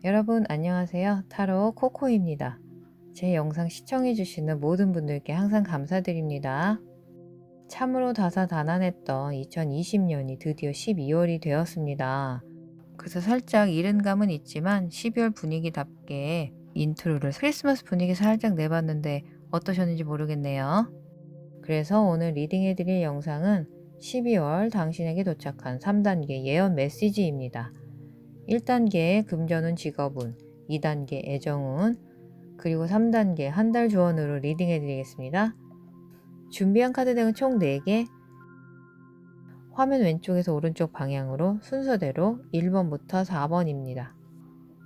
여러분 안녕하세요. 타로 코코입니다. 제 영상 시청해주시는 모든 분들께 항상 감사드립니다. 참으로 다사다난했던 2020년이 드디어 12월이 되었습니다. 그래서 살짝 이른 감은 있지만 12월 분위기답게 인트로를 크리스마스 분위기 살짝 내봤는데 어떠셨는지 모르겠네요. 그래서 오늘 리딩해드릴 영상은 12월 당신에게 도착한 3단계 예언 메시지입니다. 1단계 금전운 직업운, 2단계 애정운, 그리고 3단계 한 달 조언으로 리딩해 드리겠습니다. 준비한 카드덱은 총 4개, 화면 왼쪽에서 오른쪽 방향으로 순서대로 1번부터 4번입니다.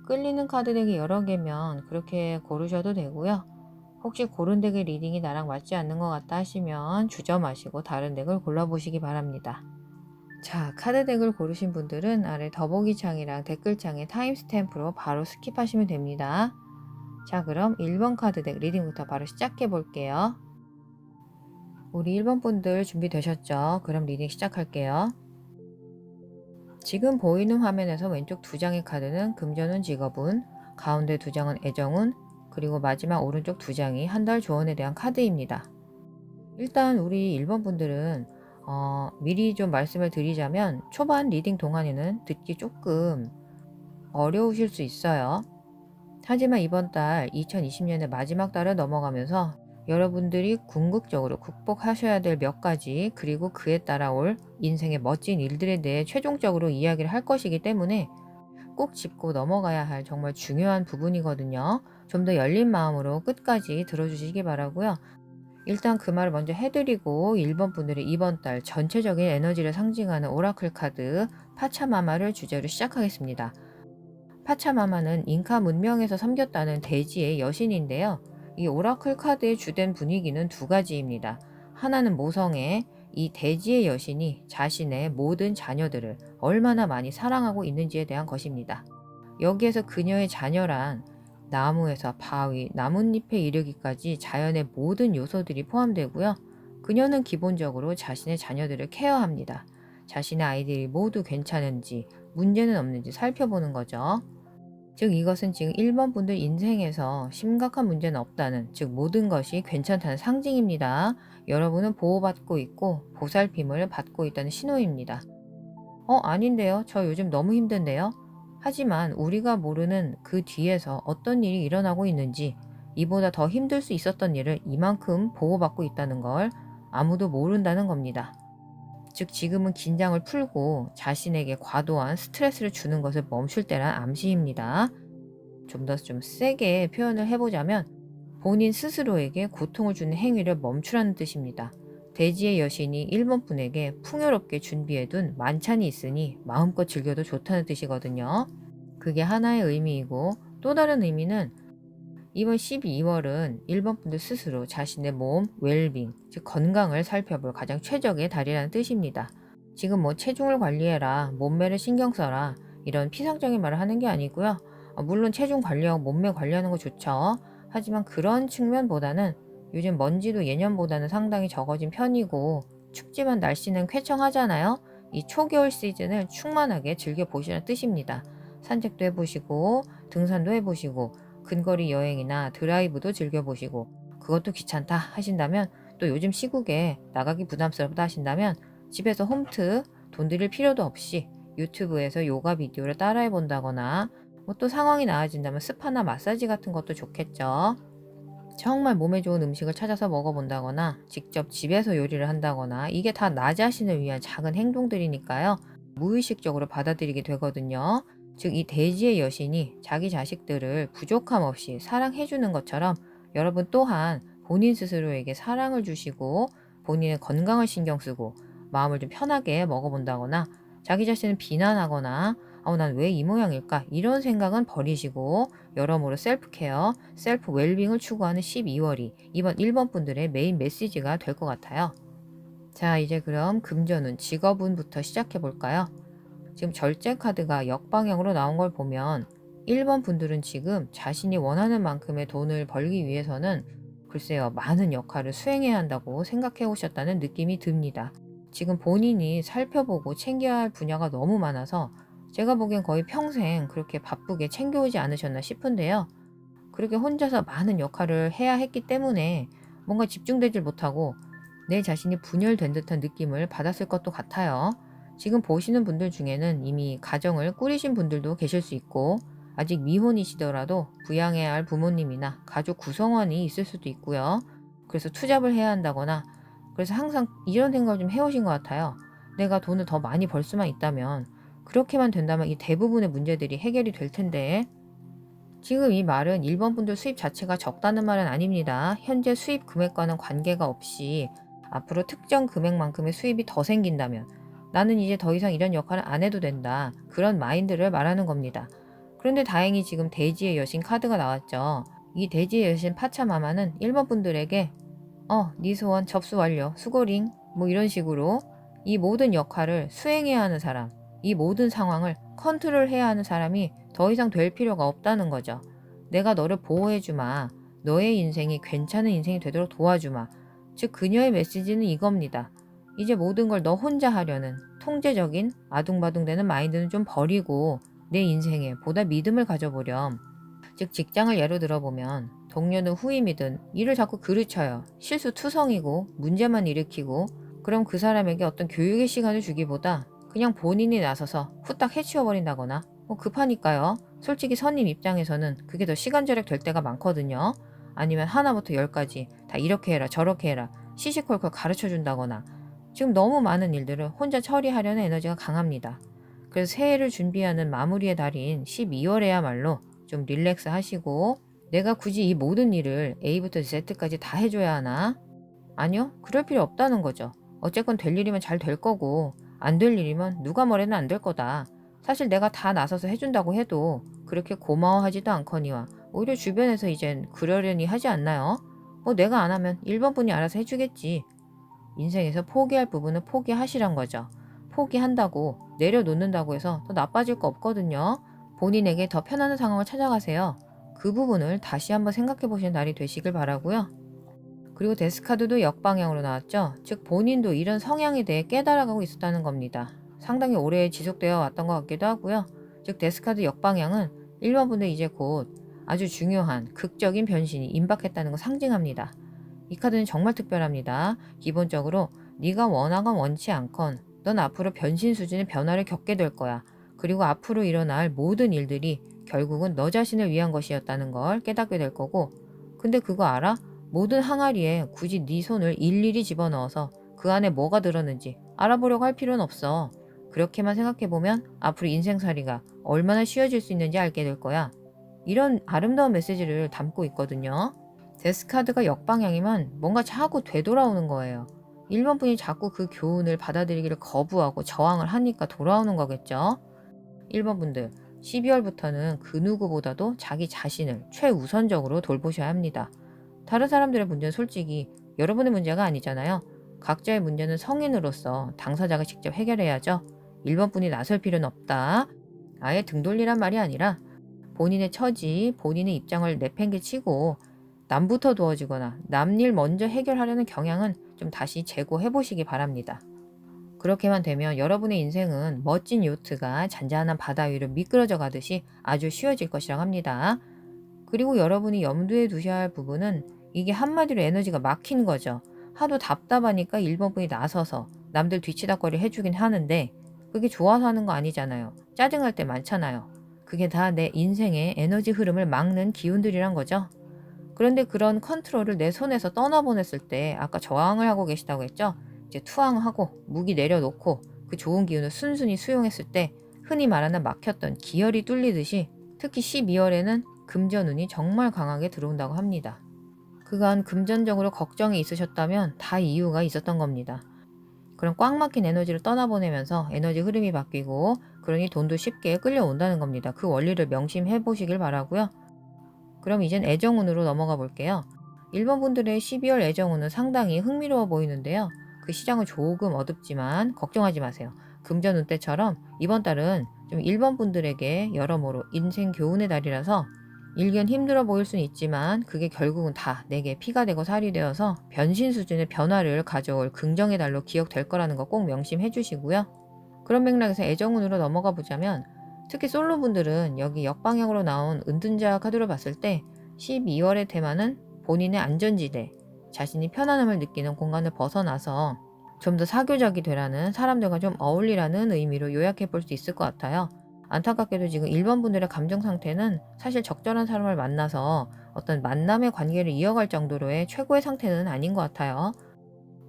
끌리는 카드덱이 여러 개면 그렇게 고르셔도 되고요. 혹시 고른 덱의 리딩이 나랑 맞지 않는 것 같다 하시면 주저마시고 다른 덱을 골라보시기 바랍니다. 자, 카드덱을 고르신 분들은 아래 더보기창이랑 댓글창에 타임스탬프로 바로 스킵하시면 됩니다. 자, 그럼 1번 카드덱 리딩부터 바로 시작해 볼게요. 우리 1번 분들 준비되셨죠? 그럼 리딩 시작할게요. 지금 보이는 화면에서 왼쪽 2장의 카드는 금전운 직업운, 가운데 2장은 애정운, 그리고 마지막 오른쪽 2장이 한 달 조언에 대한 카드입니다. 일단 우리 1번 분들은 미리 좀 말씀을 드리자면 초반 리딩 동안에는 듣기 조금 어려우실 수 있어요. 하지만 이번 달 2020년의 마지막 달을 넘어가면서 여러분들이 궁극적으로 극복하셔야 될 몇 가지 그리고 그에 따라올 인생의 멋진 일들에 대해 최종적으로 이야기를 할 것이기 때문에 꼭 짚고 넘어가야 할 정말 중요한 부분이거든요. 좀 더 열린 마음으로 끝까지 들어주시기 바라고요. 일단 그 말을 먼저 해드리고 1번 분들의 이번 달 전체적인 에너지를 상징하는 오라클 카드 파차마마를 주제로 시작하겠습니다. 파차마마는 잉카 문명에서 섬겼다는 대지의 여신인데요. 이 오라클 카드의 주된 분위기는 두 가지입니다. 하나는 모성애, 이 대지의 여신이 자신의 모든 자녀들을 얼마나 많이 사랑하고 있는지에 대한 것입니다. 여기에서 그녀의 자녀란 나무에서 바위, 나뭇잎에 이르기까지 자연의 모든 요소들이 포함되고요. 그녀는 기본적으로 자신의 자녀들을 케어합니다. 자신의 아이들이 모두 괜찮은지, 문제는 없는지 살펴보는 거죠. 즉 이것은 지금 1번 분들 인생에서 심각한 문제는 없다는, 즉 모든 것이 괜찮다는 상징입니다. 여러분은 보호받고 있고 보살핌을 받고 있다는 신호입니다. 아닌데요. 저 요즘 너무 힘든데요. 하지만 우리가 모르는 그 뒤에서 어떤 일이 일어나고 있는지, 이보다 더 힘들 수 있었던 일을 이만큼 보호받고 있다는 걸 아무도 모른다는 겁니다. 즉 지금은 긴장을 풀고 자신에게 과도한 스트레스를 주는 것을 멈출 때란 암시입니다. 좀 더 좀 세게 표현을 해보자면 본인 스스로에게 고통을 주는 행위를 멈추라는 뜻입니다. 대지의 여신이 1번 분에게 풍요롭게 준비해둔 만찬이 있으니 마음껏 즐겨도 좋다는 뜻이거든요. 그게 하나의 의미이고, 또 다른 의미는 이번 12월은 1번 분들 스스로 자신의 몸, 웰빙, 즉 건강을 살펴볼 가장 최적의 달이라는 뜻입니다. 지금 뭐 체중을 관리해라, 몸매를 신경 써라, 이런 피상적인 말을 하는 게 아니고요. 물론 체중 관리하고 몸매 관리하는 거 좋죠. 하지만 그런 측면보다는 요즘 먼지도 예년보다는 상당히 적어진 편이고, 춥지만 날씨는 쾌청하잖아요. 이 초겨울 시즌을 충만하게 즐겨보시라는 뜻입니다. 산책도 해보시고 등산도 해보시고 근거리 여행이나 드라이브도 즐겨보시고, 그것도 귀찮다 하신다면, 또 요즘 시국에 나가기 부담스럽다 하신다면 집에서 홈트, 돈 들일 필요도 없이 유튜브에서 요가 비디오를 따라해 본다거나, 뭐 또 상황이 나아진다면 스파나 마사지 같은 것도 좋겠죠. 정말 몸에 좋은 음식을 찾아서 먹어본다거나 직접 집에서 요리를 한다거나, 이게 다 나 자신을 위한 작은 행동들이니까요. 무의식적으로 받아들이게 되거든요. 즉 이 대지의 여신이 자기 자식들을 부족함 없이 사랑해주는 것처럼 여러분 또한 본인 스스로에게 사랑을 주시고 본인의 건강을 신경 쓰고 마음을 좀 편하게 먹어본다거나, 자기 자신을 비난하거나 난 왜 이 모양일까 이런 생각은 버리시고 여러모로 셀프케어, 셀프 웰빙을 추구하는 12월이 이번 1번 분들의 메인 메시지가 될 것 같아요. 자, 이제 그럼 금전운, 직업운부터 시작해 볼까요? 지금 절제 카드가 역방향으로 나온 걸 보면 1번 분들은 지금 자신이 원하는 만큼의 돈을 벌기 위해서는 글쎄요, 많은 역할을 수행해야 한다고 생각해 오셨다는 느낌이 듭니다. 지금 본인이 살펴보고 챙겨야 할 분야가 너무 많아서 제가 보기엔 거의 평생 그렇게 바쁘게 챙겨오지 않으셨나 싶은데요. 그렇게 혼자서 많은 역할을 해야 했기 때문에 뭔가 집중되질 못하고 내 자신이 분열된 듯한 느낌을 받았을 것도 같아요. 지금 보시는 분들 중에는 이미 가정을 꾸리신 분들도 계실 수 있고, 아직 미혼이시더라도 부양해야 할 부모님이나 가족 구성원이 있을 수도 있고요. 그래서 투잡을 해야 한다거나, 그래서 항상 이런 생각을 좀 해오신 것 같아요. 내가 돈을 더 많이 벌 수만 있다면, 그렇게만 된다면 이 대부분의 문제들이 해결이 될 텐데, 지금 이 말은 일본 분들 수입 자체가 적다는 말은 아닙니다. 현재 수입 금액과는 관계가 없이 앞으로 특정 금액만큼의 수입이 더 생긴다면 나는 이제 더 이상 이런 역할을 안 해도 된다. 그런 마인드를 말하는 겁니다. 그런데 다행히 지금 대지의 여신 카드가 나왔죠. 이 대지의 여신 파차마마는 일본 분들에게 네 소원 접수 완료, 수고링 뭐 이런 식으로 이 모든 역할을 수행해야 하는 사람, 이 모든 상황을 컨트롤해야 하는 사람이 더 이상 될 필요가 없다는 거죠. 내가 너를 보호해주마. 너의 인생이 괜찮은 인생이 되도록 도와주마. 즉 그녀의 메시지는 이겁니다. 이제 모든 걸 너 혼자 하려는 통제적인 아둥바둥되는 마인드는 좀 버리고 내 인생에 보다 믿음을 가져보렴. 즉 직장을 예로 들어보면 동료는 후임이든 일을 자꾸 그르쳐요. 실수투성이고 문제만 일으키고, 그럼 그 사람에게 어떤 교육의 시간을 주기보다 그냥 본인이 나서서 후딱 해치워버린다거나, 급하니까요. 솔직히 선임 입장에서는 그게 더 시간 절약 될 때가 많거든요. 아니면 하나부터 열까지 다 이렇게 해라 저렇게 해라 시시콜콜 가르쳐준다거나, 지금 너무 많은 일들을 혼자 처리하려는 에너지가 강합니다. 그래서 새해를 준비하는 마무리의 달인 12월에야말로 좀 릴렉스 하시고, 내가 굳이 이 모든 일을 A부터 Z까지 다 해줘야 하나? 아니요, 그럴 필요 없다는 거죠. 어쨌건 될 일이면 잘 될 거고, 안 될 일이면 누가 뭐래는 안 될 거다. 사실 내가 다 나서서 해준다고 해도 그렇게 고마워하지도 않거니와 오히려 주변에서 이젠 그러려니 하지 않나요? 내가 안 하면 1번 분이 알아서 해주겠지. 인생에서 포기할 부분은 포기하시란 거죠. 포기한다고 내려놓는다고 해서 더 나빠질 거 없거든요. 본인에게 더 편안한 상황을 찾아가세요. 그 부분을 다시 한번 생각해 보시는 날이 되시길 바라고요. 그리고 데스카드도 역방향으로 나왔죠. 즉 본인도 이런 성향에 대해 깨달아가고 있었다는 겁니다. 상당히 오래 지속되어 왔던 것 같기도 하고요. 즉 데스카드 역방향은 1번 분들 이제 곧 아주 중요한 극적인 변신이 임박했다는 걸 상징합니다. 이 카드는 정말 특별합니다. 기본적으로 네가 원하건 원치 않건 넌 앞으로 변신 수준의 변화를 겪게 될 거야. 그리고 앞으로 일어날 모든 일들이 결국은 너 자신을 위한 것이었다는 걸 깨닫게 될 거고, 근데 그거 알아? 모든 항아리에 굳이 네 손을 일일이 집어넣어서 그 안에 뭐가 들었는지 알아보려고 할 필요는 없어. 그렇게만 생각해보면 앞으로 인생살이가 얼마나 쉬워질 수 있는지 알게 될 거야. 이런 아름다운 메시지를 담고 있거든요. 데스카드가 역방향이면 뭔가 자꾸 되돌아오는 거예요. 1번 분이 자꾸 그 교훈을 받아들이기를 거부하고 저항을 하니까 돌아오는 거겠죠. 1번 분들, 12월부터는 그 누구보다도 자기 자신을 최우선적으로 돌보셔야 합니다. 다른 사람들의 문제는 솔직히 여러분의 문제가 아니잖아요. 각자의 문제는 성인으로서 당사자가 직접 해결해야죠. 1번 분이 나설 필요는 없다. 아예 등 돌리란 말이 아니라 본인의 처지, 본인의 입장을 내팽개치고 남부터 도와주거나 남 일 먼저 해결하려는 경향은 좀 다시 재고해 보시기 바랍니다. 그렇게만 되면 여러분의 인생은 멋진 요트가 잔잔한 바다 위로 미끄러져 가듯이 아주 쉬워질 것이라고 합니다. 그리고 여러분이 염두에 두셔야 할 부분은 이게 한마디로 에너지가 막힌 거죠. 하도 답답하니까 1번 분이 나서서 남들 뒤치다거리 해주긴 하는데 그게 좋아서 하는 거 아니잖아요. 짜증날 때 많잖아요. 그게 다 내 인생의 에너지 흐름을 막는 기운들이란 거죠. 그런데 그런 컨트롤을 내 손에서 떠나보냈을 때 아까 저항을 하고 계시다고 했죠? 이제 투항하고 무기 내려놓고 그 좋은 기운을 순순히 수용했을 때 흔히 말하는 막혔던 기혈이 뚫리듯이 특히 12월에는 금전운이 정말 강하게 들어온다고 합니다. 그간 금전적으로 걱정이 있으셨다면 다 이유가 있었던 겁니다. 그런 꽉 막힌 에너지를 떠나보내면서 에너지 흐름이 바뀌고 그러니 돈도 쉽게 끌려온다는 겁니다. 그 원리를 명심해 보시길 바라고요. 그럼 이젠 애정운으로 넘어가 볼게요. 1번 분들의 12월 애정운은 상당히 흥미로워 보이는데요. 그 시장은 조금 어둡지만 걱정하지 마세요. 금전운 때처럼 이번 달은 좀 1번 분들에게 여러모로 인생 교훈의 달이라서 일견 힘들어 보일 수는 있지만 그게 결국은 다 내게 피가 되고 살이 되어서 변신 수준의 변화를 가져올 긍정의 달로 기억될 거라는 거 꼭 명심해 주시고요. 그런 맥락에서 애정운으로 넘어가 보자면 특히 솔로분들은 여기 역방향으로 나온 은둔자 카드로 봤을 때 12월의 테마는 본인의 안전지대, 자신이 편안함을 느끼는 공간을 벗어나서 좀 더 사교적이 되라는, 사람들과 좀 어울리라는 의미로 요약해 볼 수 있을 것 같아요. 안타깝게도 지금 1번 분들의 감정 상태는 사실 적절한 사람을 만나서 어떤 만남의 관계를 이어갈 정도로의 최고의 상태는 아닌 것 같아요.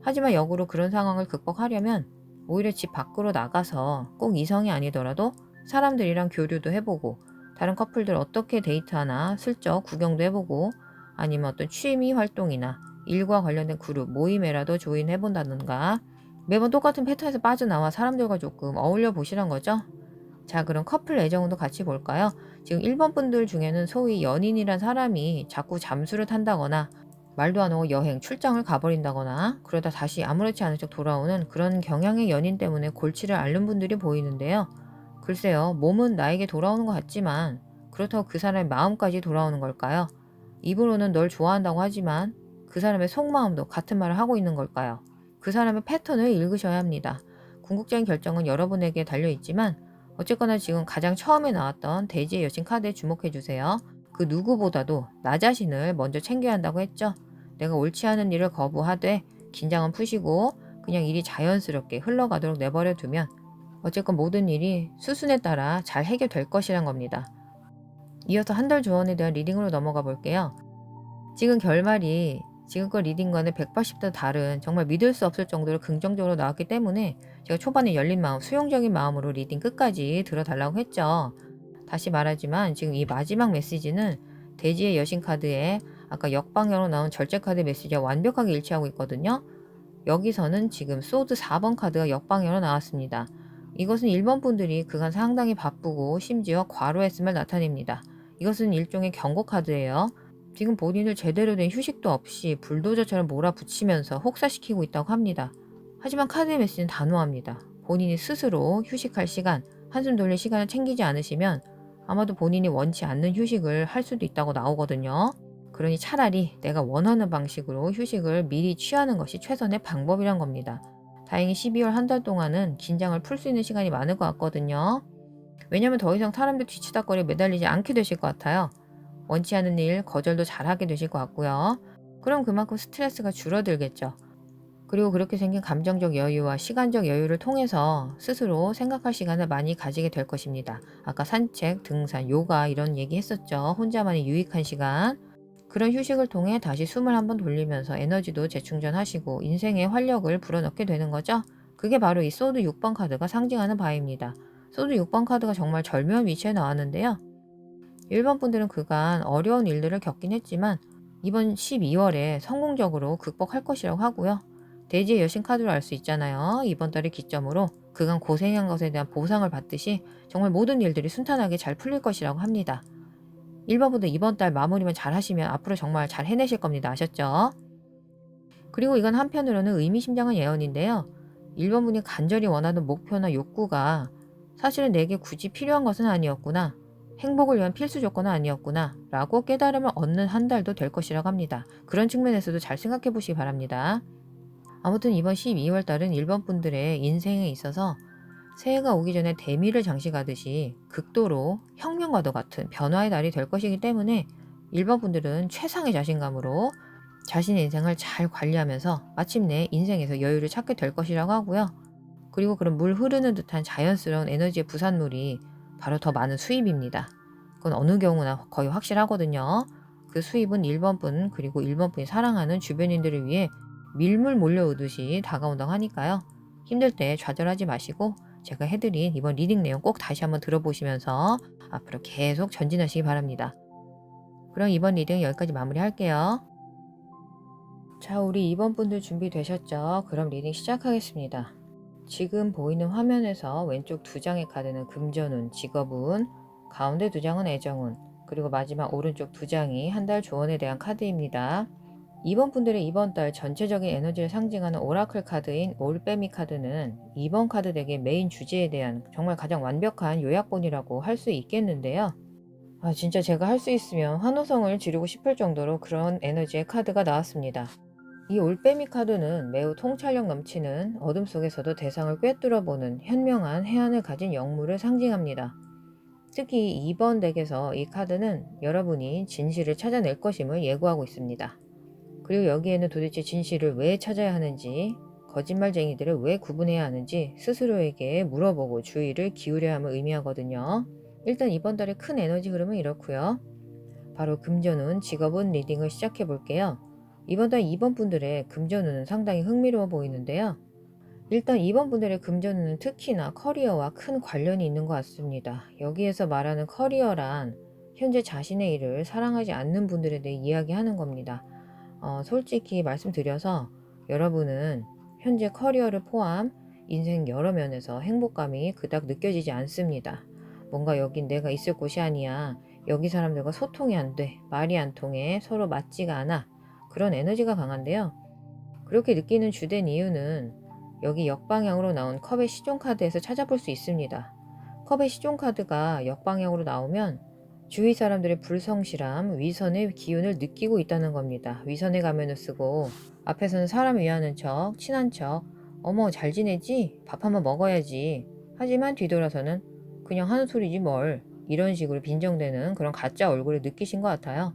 하지만 역으로 그런 상황을 극복하려면 오히려 집 밖으로 나가서 꼭 이성이 아니더라도 사람들이랑 교류도 해보고, 다른 커플들 어떻게 데이트하나 슬쩍 구경도 해보고, 아니면 어떤 취미 활동이나 일과 관련된 그룹 모임에라도 조인해본다든가, 매번 똑같은 패턴에서 빠져나와 사람들과 조금 어울려 보시란 거죠. 자, 그럼 커플 애정운도 같이 볼까요? 지금 1번 분들 중에는 소위 연인이란 사람이 자꾸 잠수를 탄다거나 말도 안 하고 여행, 출장을 가버린다거나 그러다 다시 아무렇지 않은 척 돌아오는 그런 경향의 연인 때문에 골치를 앓는 분들이 보이는데요. 글쎄요, 몸은 나에게 돌아오는 것 같지만 그렇다고 그 사람의 마음까지 돌아오는 걸까요? 입으로는 널 좋아한다고 하지만 그 사람의 속마음도 같은 말을 하고 있는 걸까요? 그 사람의 패턴을 읽으셔야 합니다. 궁극적인 결정은 여러분에게 달려있지만 어쨌거나 지금 가장 처음에 나왔던 대지의 여신 카드에 주목해 주세요. 그 누구보다도 나 자신을 먼저 챙겨야 한다고 했죠. 내가 옳지 않은 일을 거부하되 긴장은 푸시고 그냥 일이 자연스럽게 흘러가도록 내버려 두면 어쨌건 모든 일이 수순에 따라 잘 해결될 것이란 겁니다. 이어서 한 달 조언에 대한 리딩으로 넘어가 볼게요. 지금 결말이 지금껏 리딩과는 180도 다른, 정말 믿을 수 없을 정도로 긍정적으로 나왔기 때문에 제가 초반에 열린 마음, 수용적인 마음으로 리딩 끝까지 들어달라고 했죠. 다시 말하지만 지금 이 마지막 메시지는 대지의 여신 카드에 아까 역방향으로 나온 절제 카드 메시지와 완벽하게 일치하고 있거든요. 여기서는 지금 소드 4번 카드가 역방향으로 나왔습니다. 이것은 1번 분들이 그간 상당히 바쁘고 심지어 과로했음을 나타냅니다. 이것은 일종의 경고 카드예요. 지금 본인을 제대로 된 휴식도 없이 불도저처럼 몰아붙이면서 혹사시키고 있다고 합니다. 하지만 카드의 메시지는 단호합니다. 본인이 스스로 휴식할 시간, 한숨 돌릴 시간을 챙기지 않으시면 아마도 본인이 원치 않는 휴식을 할 수도 있다고 나오거든요. 그러니 차라리 내가 원하는 방식으로 휴식을 미리 취하는 것이 최선의 방법이란 겁니다. 다행히 12월 한 달 동안은 긴장을 풀 수 있는 시간이 많을 것 같거든요. 왜냐면 더 이상 사람들 뒤치다거리에 매달리지 않게 되실 것 같아요. 원치 않은 일, 거절도 잘하게 되실 것 같고요. 그럼 그만큼 스트레스가 줄어들겠죠. 그리고 그렇게 생긴 감정적 여유와 시간적 여유를 통해서 스스로 생각할 시간을 많이 가지게 될 것입니다. 아까 산책, 등산, 요가 이런 얘기 했었죠. 혼자만의 유익한 시간. 그런 휴식을 통해 다시 숨을 한번 돌리면서 에너지도 재충전하시고 인생의 활력을 불어넣게 되는 거죠. 그게 바로 이 소드 6번 카드가 상징하는 바입니다. 소드 6번 카드가 정말 절묘한 위치에 나왔는데요. 1번 분들은 그간 어려운 일들을 겪긴 했지만 이번 12월에 성공적으로 극복할 것이라고 하고요. 대지의 여신 카드로 알 수 있잖아요. 이번 달을 기점으로 그간 고생한 것에 대한 보상을 받듯이 정말 모든 일들이 순탄하게 잘 풀릴 것이라고 합니다. 1번 분들 이번 달 마무리만 잘 하시면 앞으로 정말 잘 해내실 겁니다. 아셨죠? 그리고 이건 한편으로는 의미심장한 예언인데요. 1번 분이 간절히 원하는 목표나 욕구가 사실은 내게 굳이 필요한 것은 아니었구나. 행복을 위한 필수 조건은 아니었구나. 라고 깨달음을 얻는 한 달도 될 것이라고 합니다. 그런 측면에서도 잘 생각해 보시기 바랍니다. 아무튼 이번 12월 달은 1번 분들의 인생에 있어서 새해가 오기 전에 대미를 장식하듯이 극도로 혁명과도 같은 변화의 날이 될 것이기 때문에 1번 분들은 최상의 자신감으로 자신의 인생을 잘 관리하면서 마침내 인생에서 여유를 찾게 될 것이라고 하고요. 그리고 그런 물 흐르는 듯한 자연스러운 에너지의 부산물이 바로 더 많은 수입입니다. 그건 어느 경우나 거의 확실하거든요. 그 수입은 1번 분 그리고 1번 분이 사랑하는 주변인들을 위해 밀물 몰려오듯이 다가온다고 하니까요. 힘들 때 좌절하지 마시고 제가 해드린 이번 리딩 내용 꼭 다시 한번 들어보시면서 앞으로 계속 전진하시기 바랍니다. 그럼 이번 리딩 여기까지 마무리할게요. 자, 우리 2번 분들 준비되셨죠? 그럼 리딩 시작하겠습니다. 지금 보이는 화면에서 왼쪽 2장의 카드는 금전운, 직업운, 가운데 2장은 애정운, 그리고 마지막 오른쪽 2장이 한 달 조언에 대한 카드입니다. 2번 분들의 이번 달 전체적인 에너지를 상징하는 오라클 카드인 올빼미 카드는 2번 카드 덱의 메인 주제에 대한 정말 가장 완벽한 요약본이라고 할 수 있겠는데요. 진짜 제가 할 수 있으면 환호성을 지르고 싶을 정도로 그런 에너지의 카드가 나왔습니다. 이 올빼미 카드는 매우 통찰력 넘치는 어둠 속에서도 대상을 꿰뚫어보는 현명한 해안을 가진 영물을 상징합니다. 특히 2번 덱에서 이 카드는 여러분이 진실을 찾아낼 것임을 예고하고 있습니다. 그리고 여기에는 도대체 진실을 왜 찾아야 하는지, 거짓말쟁이들을 왜 구분해야 하는지 스스로에게 물어보고 주의를 기울여야 함을 의미하거든요. 일단 이번 달의 큰 에너지 흐름은 이렇고요. 바로 금전운, 직업운 리딩을 시작해 볼게요. 이번 달 2번 분들의 금전운은 상당히 흥미로워 보이는데요. 일단 2번 분들의 금전운은 특히나 커리어와 큰 관련이 있는 것 같습니다. 여기에서 말하는 커리어란 현재 자신의 일을 사랑하지 않는 분들에 대해 이야기하는 겁니다. 솔직히 말씀드려서 여러분은 현재 커리어를 포함 인생 여러 면에서 행복감이 그닥 느껴지지 않습니다. 뭔가 여긴 내가 있을 곳이 아니야. 여기 사람들과 소통이 안 돼. 말이 안 통해. 서로 맞지가 않아. 그런 에너지가 강한데요. 그렇게 느끼는 주된 이유는 여기 역방향으로 나온 컵의 시종카드에서 찾아볼 수 있습니다. 컵의 시종카드가 역방향으로 나오면 주위 사람들의 불성실함, 위선의 기운을 느끼고 있다는 겁니다. 위선의 가면을 쓰고 앞에서는 사람 위하는 척, 친한 척, 어머 잘 지내지? 밥 한번 먹어야지. 하지만 뒤돌아서는 그냥 하는 소리지 뭘. 이런 식으로 빈정대는 그런 가짜 얼굴을 느끼신 것 같아요.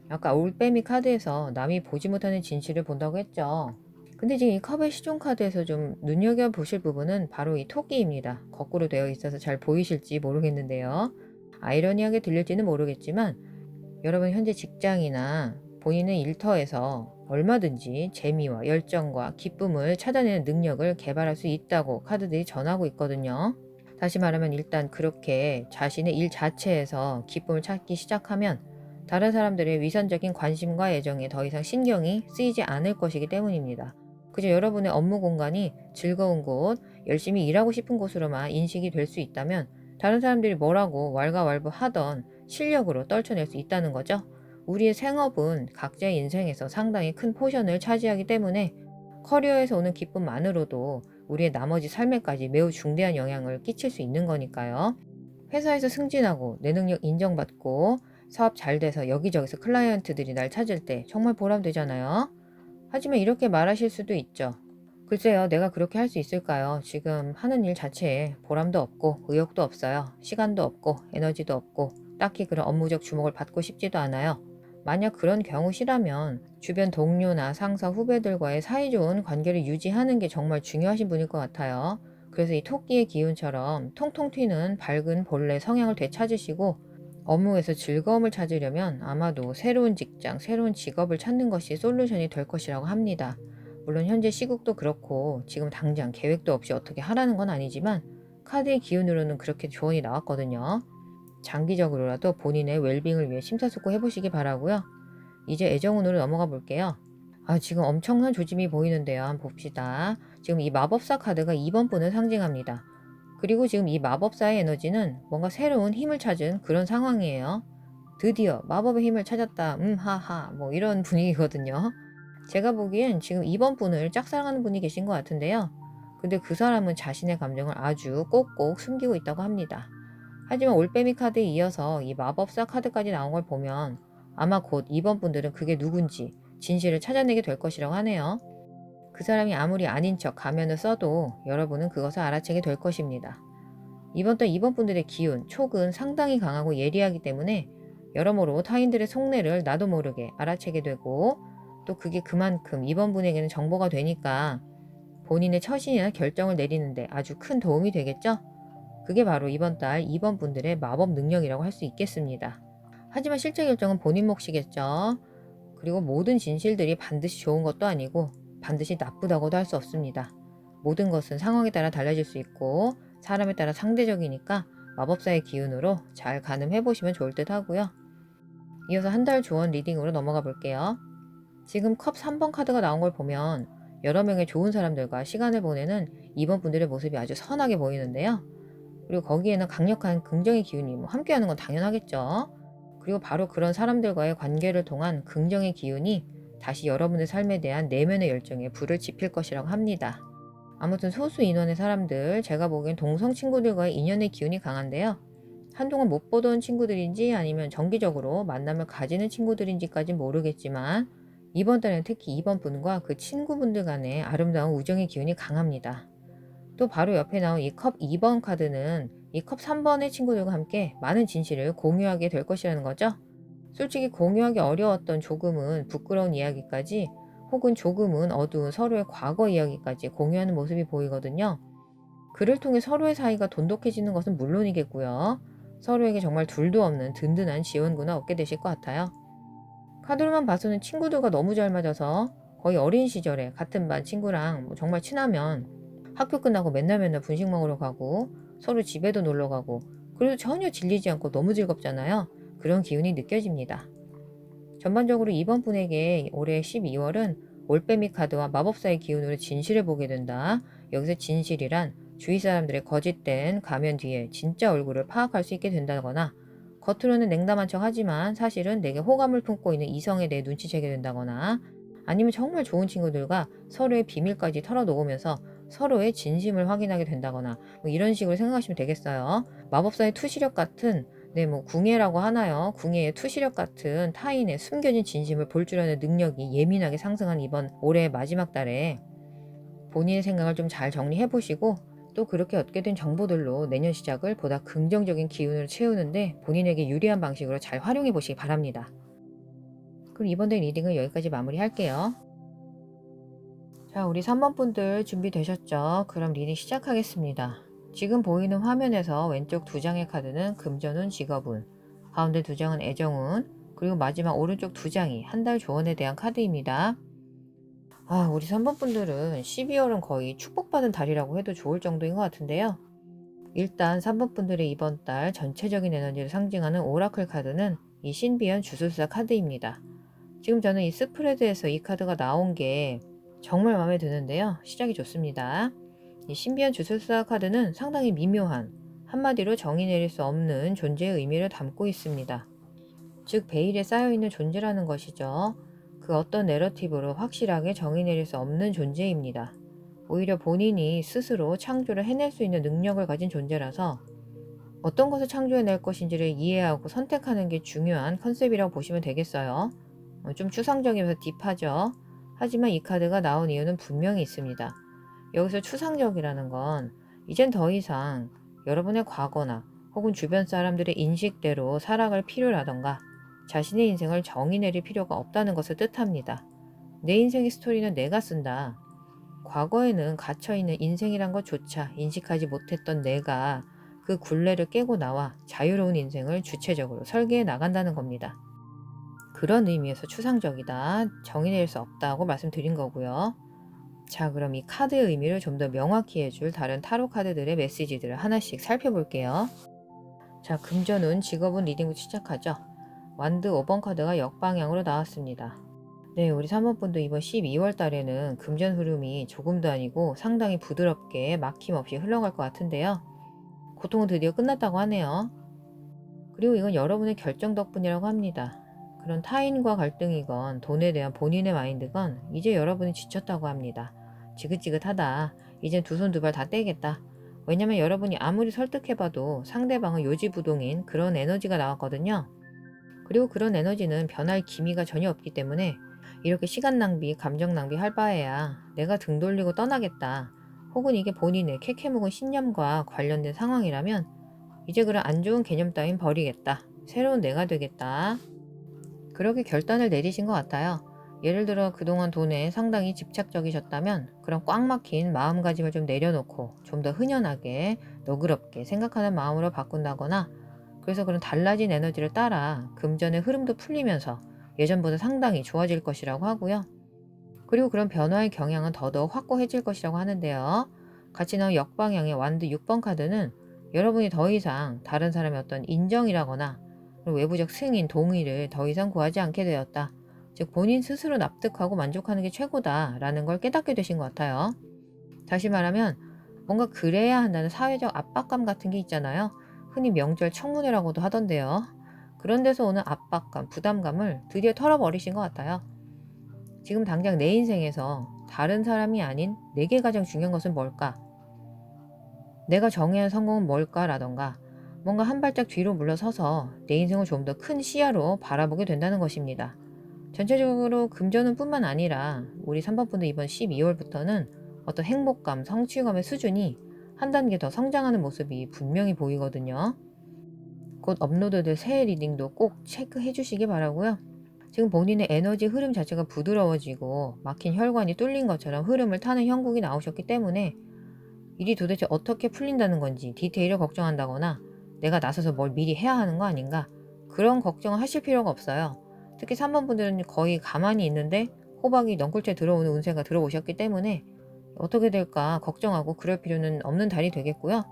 아까 올빼미 카드에서 남이 보지 못하는 진실을 본다고 했죠. 근데 지금 이 컵의 시종 카드에서 좀 눈여겨보실 부분은 바로 이 토끼입니다. 거꾸로 되어 있어서 잘 보이실지 모르겠는데요. 아이러니하게 들릴지는 모르겠지만 여러분 현재 직장이나 본인의 일터에서 얼마든지 재미와 열정과 기쁨을 찾아내는 능력을 개발할 수 있다고 카드들이 전하고 있거든요. 다시 말하면 일단 그렇게 자신의 일 자체에서 기쁨을 찾기 시작하면 다른 사람들의 위선적인 관심과 애정에 더 이상 신경이 쓰이지 않을 것이기 때문입니다. 그저 여러분의 업무 공간이 즐거운 곳, 열심히 일하고 싶은 곳으로만 인식이 될 수 있다면 다른 사람들이 뭐라고 왈가왈부하던 실력으로 떨쳐낼 수 있다는 거죠. 우리의 생업은 각자의 인생에서 상당히 큰 포션을 차지하기 때문에 커리어에서 오는 기쁨만으로도 우리의 나머지 삶에까지 매우 중대한 영향을 끼칠 수 있는 거니까요. 회사에서 승진하고 내 능력 인정받고 사업 잘 돼서 여기저기서 클라이언트들이 날 찾을 때 정말 보람되잖아요. 하지만 이렇게 말하실 수도 있죠. 글쎄요, 내가 그렇게 할 수 있을까요? 지금 하는 일 자체에 보람도 없고 의욕도 없어요. 시간도 없고 에너지도 없고 딱히 그런 업무적 주목을 받고 싶지도 않아요. 만약 그런 경우시라면 주변 동료나 상사 후배들과의 사이좋은 관계를 유지하는 게 정말 중요하신 분일 것 같아요. 그래서 이 토끼의 기운처럼 통통 튀는 밝은 본래 성향을 되찾으시고 업무에서 즐거움을 찾으려면 아마도 새로운 직장, 새로운 직업을 찾는 것이 솔루션이 될 것이라고 합니다. 물론 현재 시국도 그렇고 지금 당장 계획도 없이 어떻게 하라는 건 아니지만 카드의 기운으로는 그렇게 조언이 나왔거든요. 장기적으로라도 본인의 웰빙을 위해 심사숙고 해보시기 바라고요. 이제 애정운으로 넘어가 볼게요. 지금 엄청난 조짐이 보이는데요. 한번 봅시다. 지금 이 마법사 카드가 2번 분을 상징합니다. 그리고 지금 이 마법사의 에너지는 뭔가 새로운 힘을 찾은 그런 상황이에요. 드디어 마법의 힘을 찾았다. 하하. 뭐 이런 분위기거든요. 제가 보기엔 지금 2번 분을 짝사랑하는 분이 계신 것 같은데요. 근데 그 사람은 자신의 감정을 아주 꼭꼭 숨기고 있다고 합니다. 하지만 올빼미 카드에 이어서 이 마법사 카드까지 나온 걸 보면 아마 곧 2번 분들은 그게 누군지 진실을 찾아내게 될 것이라고 하네요. 그 사람이 아무리 아닌 척 가면을 써도 여러분은 그것을 알아채게 될 것입니다. 이번 달 2번 분들의 기운, 촉은 상당히 강하고 예리하기 때문에 여러모로 타인들의 속내를 나도 모르게 알아채게 되고 또 그게 그만큼 2번 분에게는 정보가 되니까 본인의 처신이나 결정을 내리는데 아주 큰 도움이 되겠죠? 그게 바로 이번 달 2번 분들의 마법 능력이라고 할 수 있겠습니다. 하지만 실제 결정은 본인 몫이겠죠. 그리고 모든 진실들이 반드시 좋은 것도 아니고 반드시 나쁘다고도 할 수 없습니다. 모든 것은 상황에 따라 달라질 수 있고 사람에 따라 상대적이니까 마법사의 기운으로 잘 가늠해 보시면 좋을 듯 하고요. 이어서 한 달 조언 리딩으로 넘어가 볼게요. 지금 컵 3번 카드가 나온 걸 보면 여러 명의 좋은 사람들과 시간을 보내는 2번 분들의 모습이 아주 선하게 보이는데요. 그리고 거기에는 강력한 긍정의 기운이 함께하는 건 당연하겠죠. 그리고 바로 그런 사람들과의 관계를 통한 긍정의 기운이 다시 여러분의 삶에 대한 내면의 열정에 불을 지필 것이라고 합니다. 아무튼 소수 인원의 사람들, 제가 보기엔 동성 친구들과의 인연의 기운이 강한데요. 한동안 못 보던 친구들인지 아니면 정기적으로 만남을 가지는 친구들인지까진 모르겠지만 이번 달에는 특히 이번 분과 그 친구분들 간의 아름다운 우정의 기운이 강합니다. 또 바로 옆에 나온 이 컵 2번 카드는 이 컵 3번의 친구들과 함께 많은 진실을 공유하게 될 것이라는 거죠. 솔직히 공유하기 어려웠던 조금은 부끄러운 이야기까지 혹은 조금은 어두운 서로의 과거 이야기까지 공유하는 모습이 보이거든요. 그를 통해 서로의 사이가 돈독해지는 것은 물론이겠고요. 서로에게 정말 둘도 없는 든든한 지원군을 얻게 되실 것 같아요. 카드로만 봐서는 친구들과 너무 잘 맞아서 거의 어린 시절에 같은 반 친구랑 정말 친하면 학교 끝나고 맨날 분식 먹으러 가고 서로 집에도 놀러 가고 그래도 전혀 질리지 않고 너무 즐겁잖아요. 그런 기운이 느껴집니다. 전반적으로 이번 분에게 올해 12월은 올빼미 카드와 마법사의 기운으로 진실을 보게 된다. 여기서 진실이란 주위 사람들의 거짓된 가면 뒤에 진짜 얼굴을 파악할 수 있게 된다거나 겉으로는 냉담한 척 하지만 사실은 내게 호감을 품고 있는 이성에 대해 눈치채게 된다거나 아니면 정말 좋은 친구들과 서로의 비밀까지 털어놓으면서 서로의 진심을 확인하게 된다거나 뭐 이런 식으로 생각하시면 되겠어요. 마법사의 투시력 같은 궁예라고 하나요? 궁예의 투시력 같은 타인의 숨겨진 진심을 볼 줄 아는 능력이 예민하게 상승한 이번 올해 마지막 달에 본인의 생각을 좀 잘 정리해 보시고 또 그렇게 얻게 된 정보들로 내년 시작을 보다 긍정적인 기운으로 채우는데 본인에게 유리한 방식으로 잘 활용해 보시기 바랍니다. 그럼 이번 달 리딩은 여기까지 마무리할게요. 자, 우리 3번 분들 준비되셨죠? 그럼 리딩 시작하겠습니다. 지금 보이는 화면에서 왼쪽 두 장의 카드는 금전운, 직업운, 가운데 두 장은 애정운, 그리고 마지막 오른쪽 두 장이 한 달 조언에 대한 카드입니다. 우리 3번 분들은 12월은 거의 축복받은 달이라고 해도 좋을 정도인 것 같은데요. 일단 3번 분들의 이번 달 전체적인 에너지를 상징하는 오라클 카드는 이 신비한 주술사 카드입니다. 지금 저는 이 스프레드에서 이 카드가 나온 게 정말 마음에 드는데요. 시작이 좋습니다. 이 신비한 주술사 카드는 상당히 미묘한, 한마디로 정의 내릴 수 없는 존재의 의미를 담고 있습니다. 즉 베일에 쌓여있는 존재라는 것이죠. 그 어떤 내러티브로 확실하게 정의 내릴 수 없는 존재입니다. 오히려 본인이 스스로 창조를 해낼 수 있는 능력을 가진 존재라서 어떤 것을 창조해낼 것인지를 이해하고 선택하는 게 중요한 컨셉이라고 보시면 되겠어요. 좀 추상적이면서 딥하죠. 하지만 이 카드가 나온 이유는 분명히 있습니다. 여기서 추상적이라는 건 이젠 더 이상 여러분의 과거나 혹은 주변 사람들의 인식대로 살아갈 필요라던가 자신의 인생을 정의 내릴 필요가 없다는 것을 뜻합니다. 내 인생의 스토리는 내가 쓴다. 과거에는 갇혀있는 인생이란 것조차 인식하지 못했던 내가 그 굴레를 깨고 나와 자유로운 인생을 주체적으로 설계해 나간다는 겁니다. 그런 의미에서 추상적이다, 정의 내릴 수 없다고 말씀드린 거고요. 자, 그럼 이 카드의 의미를 좀 더 명확히 해줄 다른 타로 카드들의 메시지들을 하나씩 살펴볼게요. 자, 금전운, 직업운 리딩부터 시작하죠. 완드 5번 카드가 역방향으로 나왔습니다. 네, 우리 3번 분도 이번 12월 달에는 금전 흐름이 조금도 아니고 상당히 부드럽게 막힘없이 흘러갈 것 같은데요. 고통은 드디어 끝났다고 하네요. 그리고 이건 여러분의 결정 덕분이라고 합니다. 그런 타인과 갈등이건 돈에 대한 본인의 마인드건 이제 여러분이 지쳤다고 합니다. 지긋지긋하다. 이젠 두 손 두 발 다 떼겠다. 왜냐면 여러분이 아무리 설득해봐도 상대방은 요지부동인 그런 에너지가 나왔거든요. 그리고 그런 에너지는 변할 기미가 전혀 없기 때문에 이렇게 시간 낭비, 감정 낭비 할 바에야 내가 등 돌리고 떠나겠다. 혹은 이게 본인의 캐캐묵은 신념과 관련된 상황이라면 이제 그런 안 좋은 개념 따윈 버리겠다. 새로운 내가 되겠다. 그렇게 결단을 내리신 것 같아요. 예를 들어 그동안 돈에 상당히 집착적이셨다면 그런 꽉 막힌 마음가짐을 좀 내려놓고 좀 더 흔연하게 너그럽게 생각하는 마음으로 바꾼다거나 그래서 그런 달라진 에너지를 따라 금전의 흐름도 풀리면서 예전보다 상당히 좋아질 것이라고 하고요. 그리고 그런 변화의 경향은 더더욱 확고해질 것이라고 하는데요. 같이 나온 역방향의 완드 6번 카드는 여러분이 더 이상 다른 사람의 어떤 인정이라거나 외부적 승인, 동의를 더 이상 구하지 않게 되었다. 즉 본인 스스로 납득하고 만족하는 게 최고다라는 걸 깨닫게 되신 것 같아요. 다시 말하면 뭔가 그래야 한다는 사회적 압박감 같은 게 있잖아요. 흔히 명절 청문회라고도 하던데요. 그런 데서 오는 압박감, 부담감을 드디어 털어버리신 것 같아요. 지금 당장 내 인생에서 다른 사람이 아닌 내게 가장 중요한 것은 뭘까? 내가 정의한 성공은 뭘까라던가 뭔가 한 발짝 뒤로 물러서서 내 인생을 좀 더 큰 시야로 바라보게 된다는 것입니다. 전체적으로 금전운 뿐만 아니라 우리 3번 분들 이번 12월부터는 어떤 행복감, 성취감의 수준이 한 단계 더 성장하는 모습이 분명히 보이거든요. 곧 업로드될 새해 리딩도 꼭 체크해 주시기 바라고요. 지금 본인의 에너지 흐름 자체가 부드러워지고 막힌 혈관이 뚫린 것처럼 흐름을 타는 형국이 나오셨기 때문에 일이 도대체 어떻게 풀린다는 건지 디테일을 걱정한다거나 내가 나서서 뭘 미리 해야 하는 거 아닌가, 그런 걱정을 하실 필요가 없어요. 특히 3번 분들은 거의 가만히 있는데 호박이 넝쿨째 들어오는 운세가 들어오셨기 때문에 어떻게 될까 걱정하고 그럴 필요는 없는 달이 되겠고요.